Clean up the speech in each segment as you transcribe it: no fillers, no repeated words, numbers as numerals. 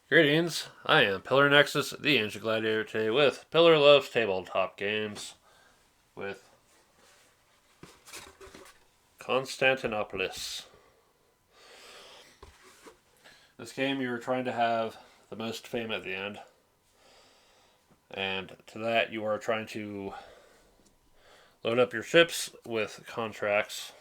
Greetings, I am Pillar Nexus, the Ancient Gladiator, today with Pillar Loves Tabletop Games with Constantinopolis. This game you are trying to have the most fame at the end, and to that you are trying to load up your ships with contracts,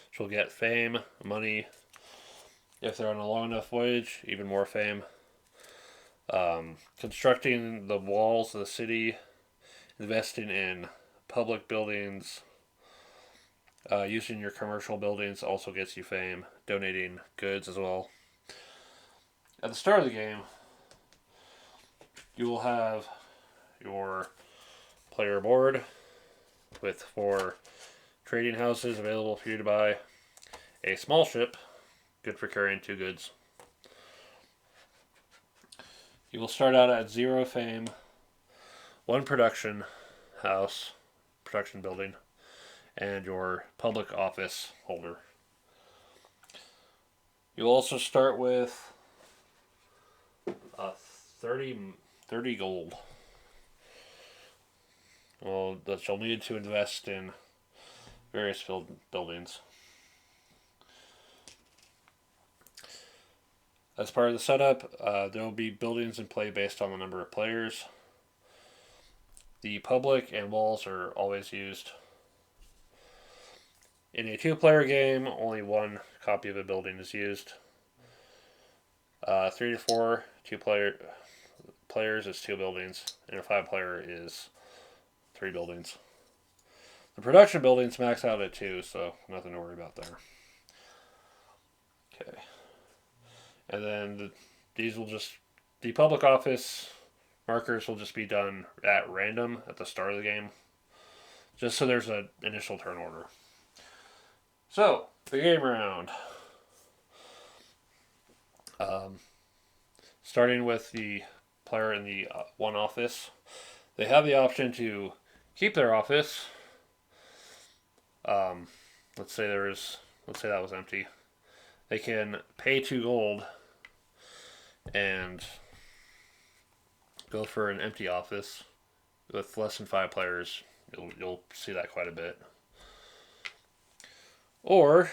which will get fame, money. If they're on a long enough voyage, even more fame. Constructing the walls of the city, investing in public buildings, using your commercial buildings also gets you fame, donating goods as well. At the start of the game, you will have your player board with 4 trading houses available for you to buy, a small ship, good for carrying 2 goods. You will start out at 0 fame, 1 production house, production building, and your public office holder. You'll also start with 30 gold. Well, that you'll need to invest in various buildings. As part of the setup, there will be buildings in play based on the number of players. The public and walls are always used. In a 2-player game, only 1 copy of a building is used. 3 to 4, 2 players is 2 buildings, and a 5-player is 3 buildings. The production buildings max out at 2, so nothing to worry about there. Okay. And then the public office markers will just be done at random at the start of the game, just so there's an initial turn order. So, the game round. Starting with the player in the one office, they have the option to keep their office. Let's say that was empty. They can pay 2 gold and go for an empty office with less than 5 players. You'll see that quite a bit. Or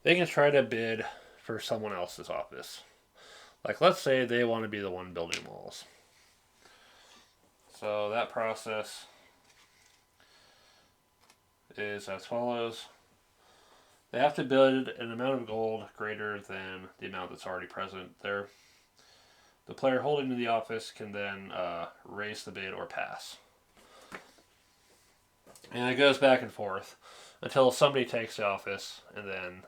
they can try to bid for someone else's office. Like, let's say they want to be the one building walls. So that process is as follows. They have to bid an amount of gold greater than the amount that's already present there. The player holding the office can then raise the bid or pass. And it goes back and forth until somebody takes the office, and then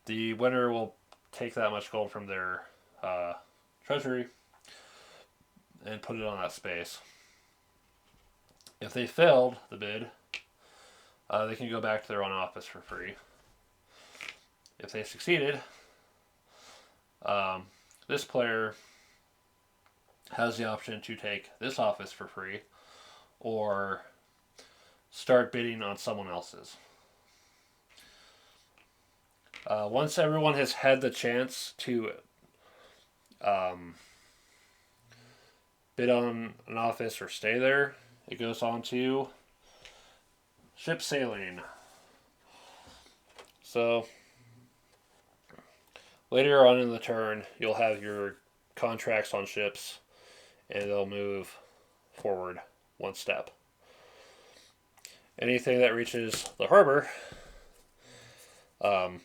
the winner will take that much gold from their treasury and put it on that space. If they failed the bid, they can go back to their own office for free. If they succeeded, this player has the option to take this office for free or start bidding on someone else's. Once everyone has had the chance to bid on an office or stay there, it goes on to ship sailing. So later on in the turn, you'll have your contracts on ships, and they'll move forward 1 step. Anything that reaches the harbor,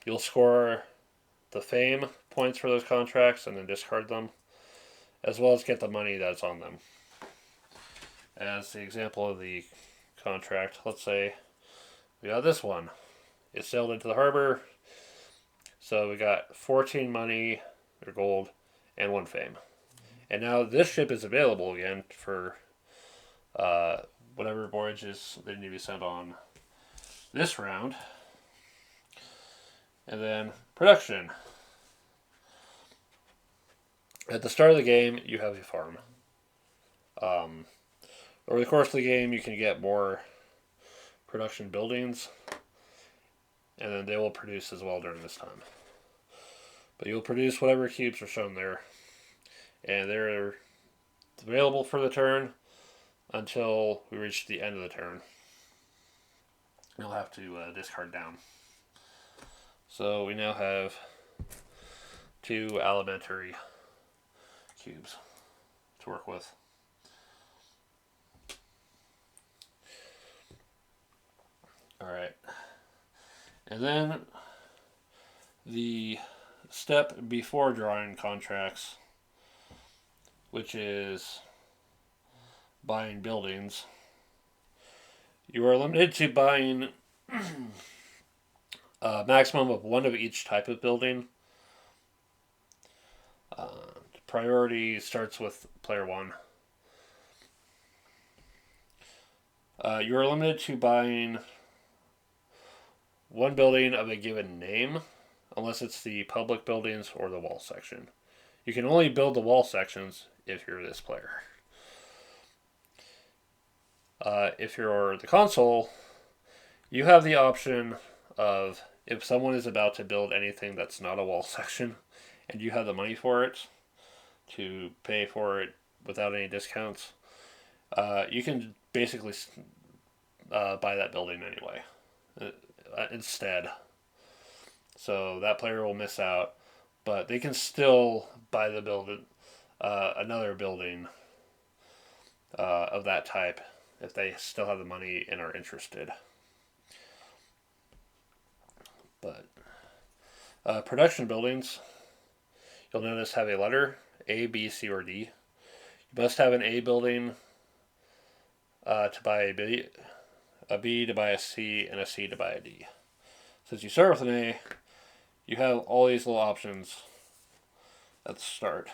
you'll score the fame points for those contracts and then discard them, as well as get the money that's on them. As the example of the contract, let's say we got this one. It sailed into the harbor, so we got 14 money or gold and 1 fame. And now this ship is available again for whatever voyages they need to be sent on this round. And then production. At the start of the game, you have a farm. Over the course of the game, you can get more production buildings, and then they will produce as well during this time. But you'll produce whatever cubes are shown there. and they're available for the turn until we reach the end of the turn. You'll have to discard down. So we now have 2 elementary cubes to work with. Alright. And then the step before drawing contracts, which is buying buildings. You are limited to buying a maximum of 1 of each type of building. Priority starts with player 1. You are limited to buying 1 building of a given name, unless it's the public buildings or the wall section. You can only build the wall sections if you're this player. If you're the console, you have the option of, if someone is about to build anything that's not a wall section and you have the money for it, to pay for it without any discounts, you can basically buy that building anyway instead. So that player will miss out, but they can still buy the building, another building of that type if they still have the money and are interested. But production buildings, you'll notice, have a letter A, B, C, or D. You must have an A building to buy a B to buy a C, and a C to buy a D. Since you start with an A, you have all these little options at the start.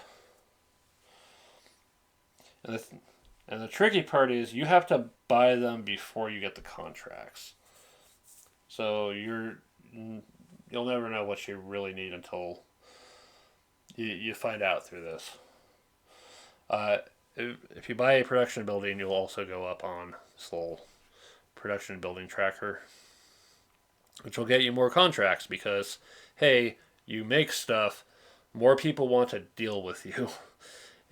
And the tricky part is you have to buy them before you get the contracts. So you'll never know what you really need until you find out through this. If you buy a production building, you'll also go up on this little production building tracker, which will get you more contracts because, hey, you make stuff, more people want to deal with you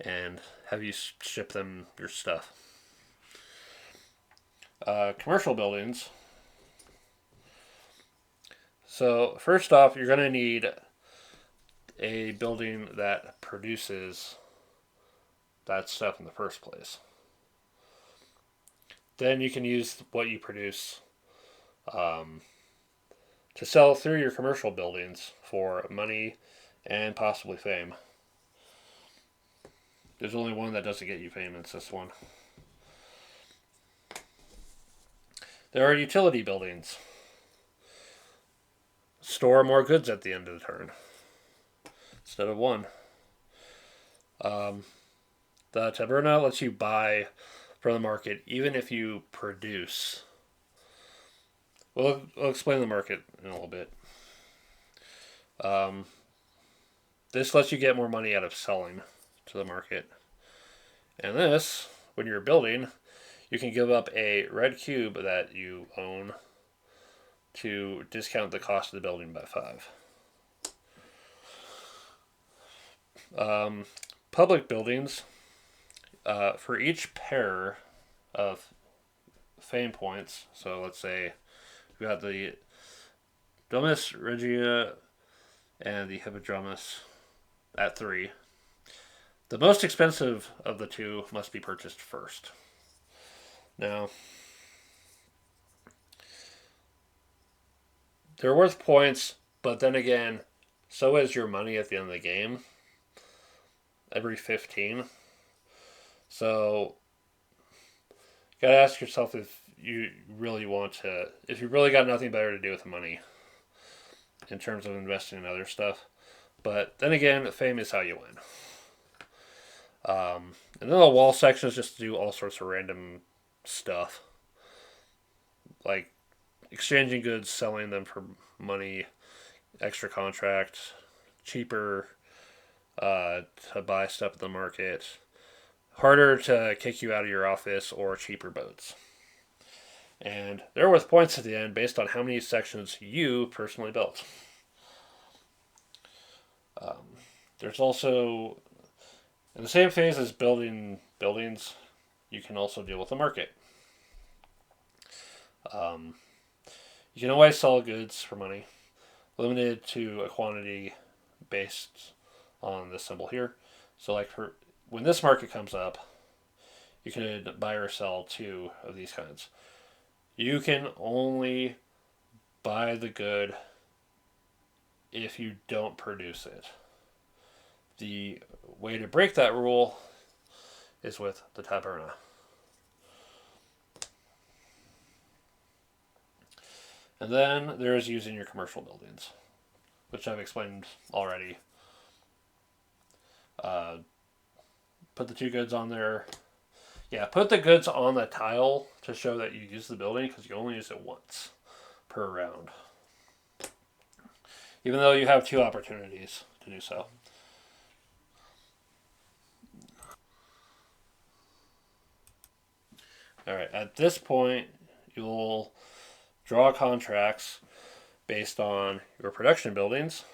and have you ship them your stuff. Commercial buildings. So first off, you're going to need a building that produces that stuff in the first place. Then you can use what you produce to sell through your commercial buildings for money and possibly fame. There's only one that doesn't get you fame, it's this one. There are utility buildings. Store more goods at the end of the turn instead of 1. The taberna lets you buy from the market even if you produce. We'll explain the market in a little bit. This lets you get more money out of selling to the market. And this, when you're building, you can give up a red cube that you own to discount the cost of the building by 5. Public buildings, for each pair of fame points, so let's say we got the Domus Regia and the Hippodromus at 3. The most expensive of the 2 must be purchased first. Now, they're worth points, but then again, so is your money at the end of the game. Every 15. So, you gotta ask yourself if you really got nothing better to do with the money in terms of investing in other stuff. But then again, fame is how you win. And then the wall sections just do all sorts of random stuff. Like exchanging goods, selling them for money, extra contract, cheaper to buy stuff at the market, harder to kick you out of your office, or cheaper boats. And they're worth points at the end based on how many sections you personally built. There's also In the same phase as building buildings, you can also deal with the market. Um, you can always sell goods for money, limited to a quantity based on this symbol here. So, like for when this market comes up, you can buy or sell two of these kinds. You can only buy the good if you don't produce it. The way to break that rule is with the taberna. And then there's using your commercial buildings, which I've explained already. Put the two goods on there. Yeah, put the goods on the tile to show that you use the building because you only use it once per round. Even though you have two opportunities to do so. Alright, at this point, you'll draw contracts based on your production buildings.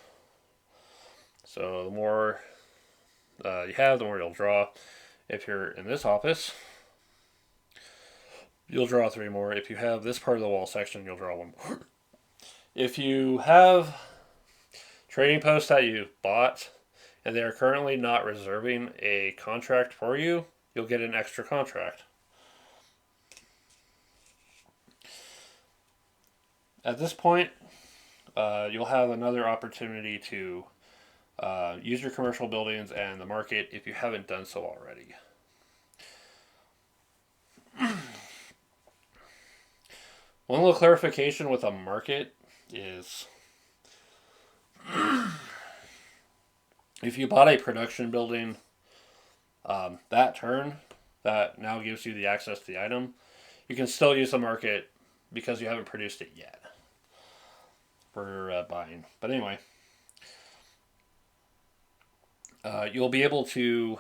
So the more you have, the more you'll draw. If you're in this office, you'll draw 3 more. If you have this part of the wall section, you'll draw 1 more. If you have trading posts that you bought and they are currently not reserving a contract for you, you'll get an extra contract. At this point, you'll have another opportunity to use your commercial buildings and the market if you haven't done so already. One little clarification with a market is if you bought a production building that turn, that now gives you the access to the item, you can still use the market because you haven't produced it yet for buying. But anyway, you'll be able to,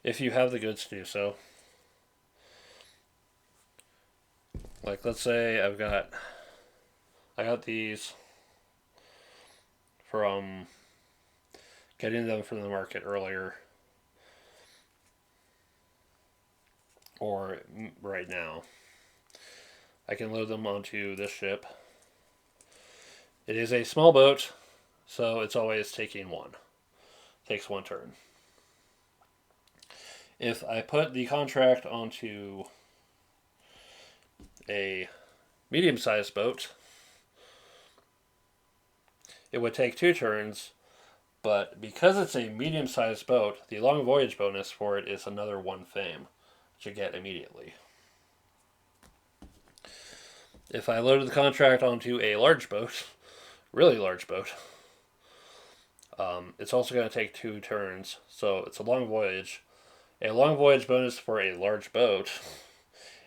if you have the goods to do so. Like let's say I got these from getting them from the market earlier or right now. I can load them onto this ship. It is a small boat, so it's always taking 1. Takes 1 turn. If I put the contract onto a medium-sized boat, it would take 2 turns, but because it's a medium-sized boat, the long voyage bonus for it is another 1 fame, which you get immediately. If I loaded the contract onto a large boat, really large boat, it's also going to take 2 turns, so it's a long voyage. A long voyage bonus for a large boat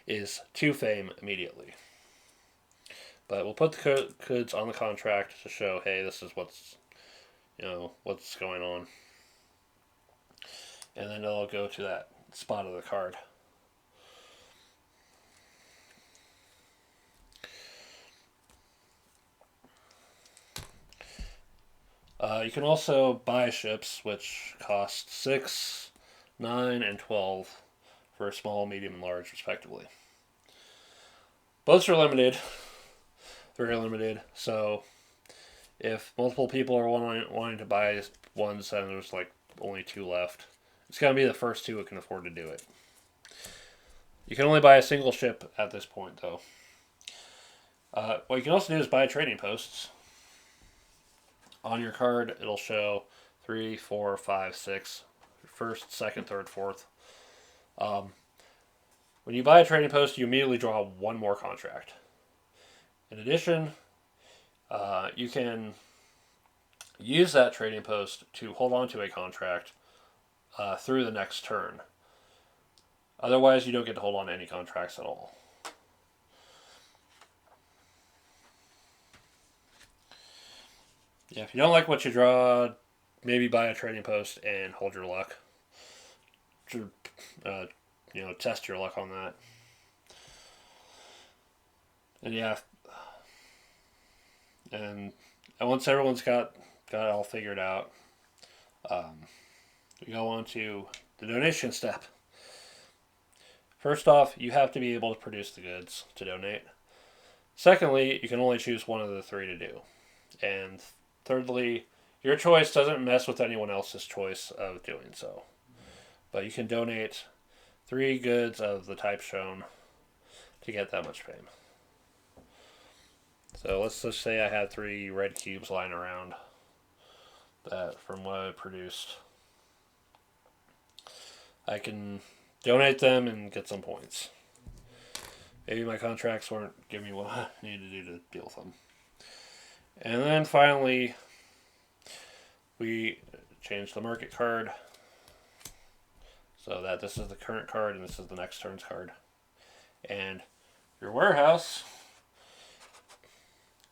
is 2 fame immediately. But we'll put the goods on the contract to show, hey, this is what's going on. And then it'll go to that spot of the card. You can also buy ships, which cost 6, 9, and 12 for small, medium, and large, respectively. Boats are limited, very limited. So if multiple people are wanting to buy ones and there's like only 2 left, it's going to be the first 2 who can afford to do it. You can only buy a single ship at this point, though. What you can also do is buy trading posts. On your card, it'll show 3, 4, 5, 6, first, second, third, fourth. When you buy a trading post, you immediately draw 1 more contract. In addition, you can use that trading post to hold on to a contract through the next turn. Otherwise, you don't get to hold on to any contracts at all. Yeah, if you don't like what you draw, maybe buy a trading post and hold your luck. Test your luck on that. And yeah, and once everyone's got got it all figured out, we go on to the donation step. First off, you have to be able to produce the goods to donate. Secondly, you can only choose one of the three to do. And thirdly, your choice doesn't mess with anyone else's choice of doing so. But you can donate 3 goods of the type shown to get that much fame. So let's just say I had 3 red cubes lying around that from what I produced. I can donate them and get some points. Maybe my contracts weren't giving me what I needed to do to deal with them. And then finally, we change the market card so that this is the current card and this is the next turn's card. And your warehouse,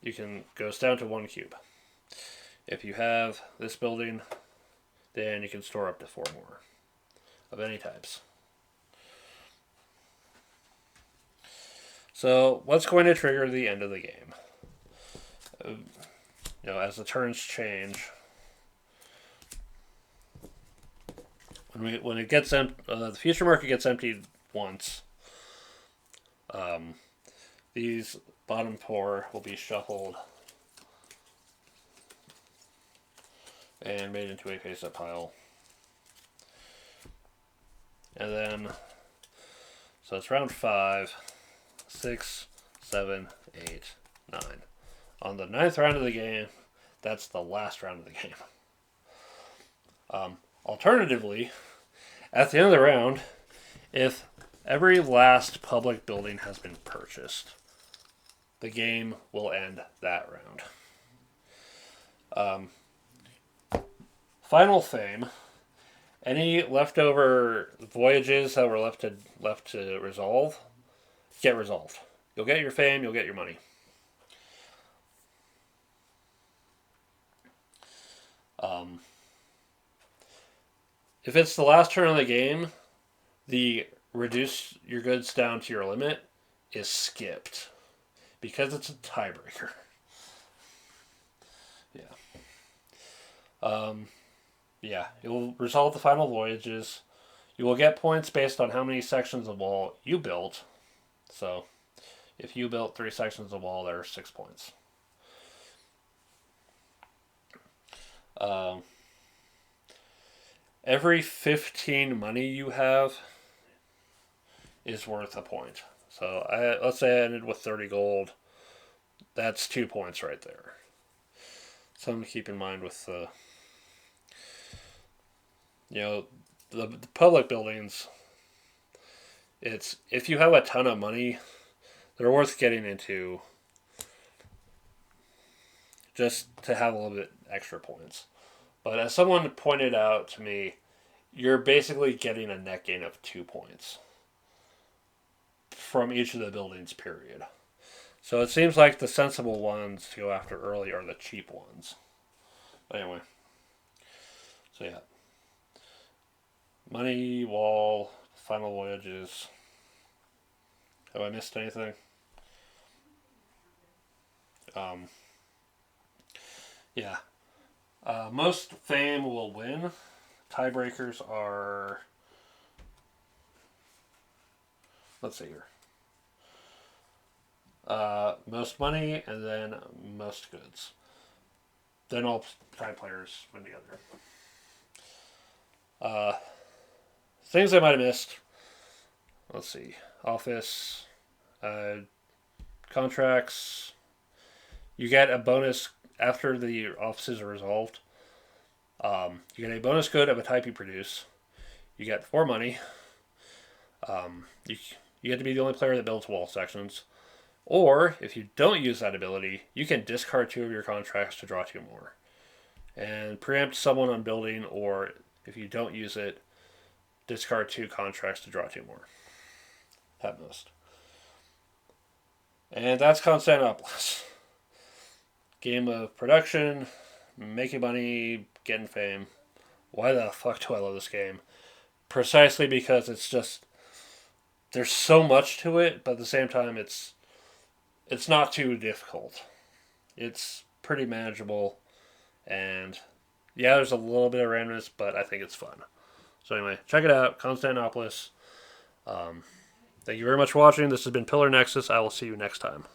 you can goes down to 1 cube. If you have this building, then you can store up to 4 more of any types. So what's going to trigger the end of the game? As the turns change, when it gets the future market gets emptied once, these bottom 4 will be shuffled and made into a face-up pile. And then, so it's round 5, 6, 7, 8, 9. On the 9th round of the game, that's the last round of the game. Alternatively, at the end of the round, if every last public building has been purchased, the game will end that round. Final fame. Any leftover voyages that were left to resolve, get resolved. You'll get your fame, you'll get your money. If it's the last turn of the game, the reduce your goods down to your limit is skipped because it's a tiebreaker. Yeah, you'll resolve the final voyages. You will get points based on how many sections of wall you built. So, if you built 3 sections of wall, there are 6 points. Every 15 money you have is worth a point. So, let's say I ended with 30 gold. That's 2 points right there. Something to keep in mind with the public buildings. It's if you have a ton of money, they're worth getting into just to have a little bit extra points. But as someone pointed out to me, you're basically getting a net gain of 2 points from each of the buildings, period. So it seems like the sensible ones to go after early are the cheap ones. But anyway. So yeah. Money, wall, final voyages. Have I missed anything? Yeah. Most fame will win. Tiebreakers are... Let's see here. Most money and then most goods. Then all tie players win together. Things I might have missed. Let's see. Office. Contracts. You get a bonus after the offices are resolved. You get a bonus good of a type you produce. You get 4 money. You get to be the only player that builds wall sections. Or, if you don't use that ability, you can discard 2 of your contracts to draw 2 more. And preempt someone on building, or if you don't use it, discard 2 contracts to draw 2 more. At most. And that's Constantinopolis. Game of production, making money, getting fame. Why the fuck do I love this game? Precisely because it's just... There's so much to it, but at the same time it's not too difficult. It's pretty manageable, And yeah, there's a little bit of randomness, but I think it's fun. So anyway, check it out, Constantinopolis. Thank you very much for watching. This has been Pillar Nexus. I will see you next time.